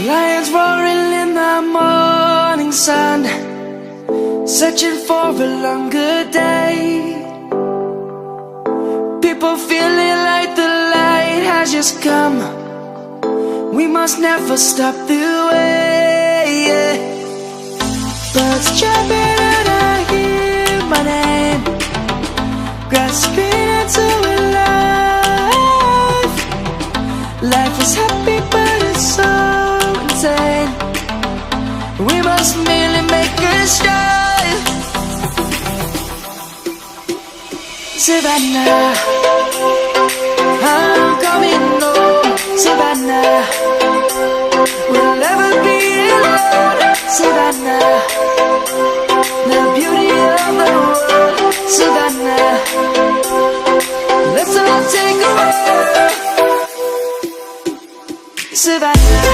Lions roaring in the morning sun, searching for a longer day. People feeling like the light has just come. We must never stop the way. Birds chirping and I hear my name, grasping into a life. Life is happy but it's so insane. We must merely make a start. Savannah, I'm coming home. Savannah, we'll never be alone. Savannah, the beauty of the world. Savannah, let's all take a walk. Savannah,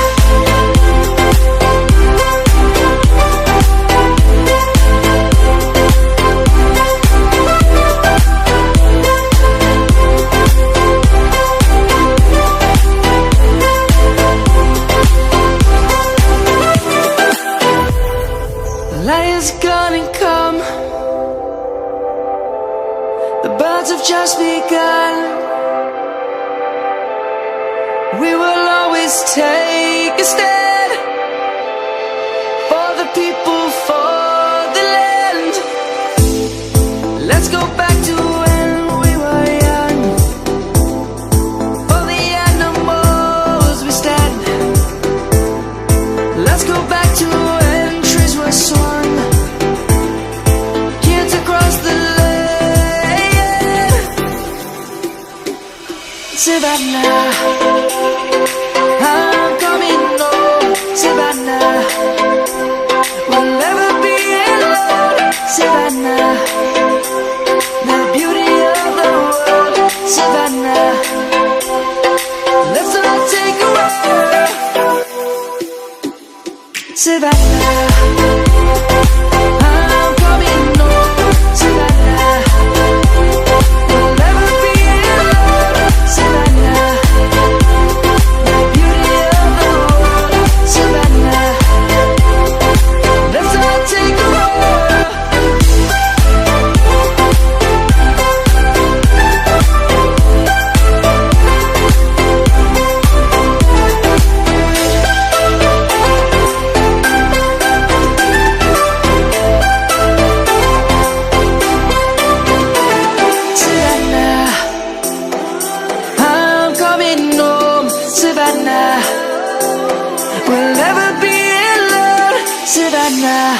lion's gonna come. The birds have just begun. We will always take a stand for the people, for the land. Let's go back to when we were young. For the animals we stand. Let's go back to when trees were swung, kids across the land. Savannah, I'm coming home. Savannah, we'll never be alone. Savannah, the beauty of the world. Savannah, let's all take a walk. Savannah, I'm coming home. Savannah, we'll never be alone. Savannah, the beauty of the world. Savannah, let's all take a walk. Savannah, I'm coming home. Savannah, we'll never be alone. Savannah.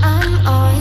I'm on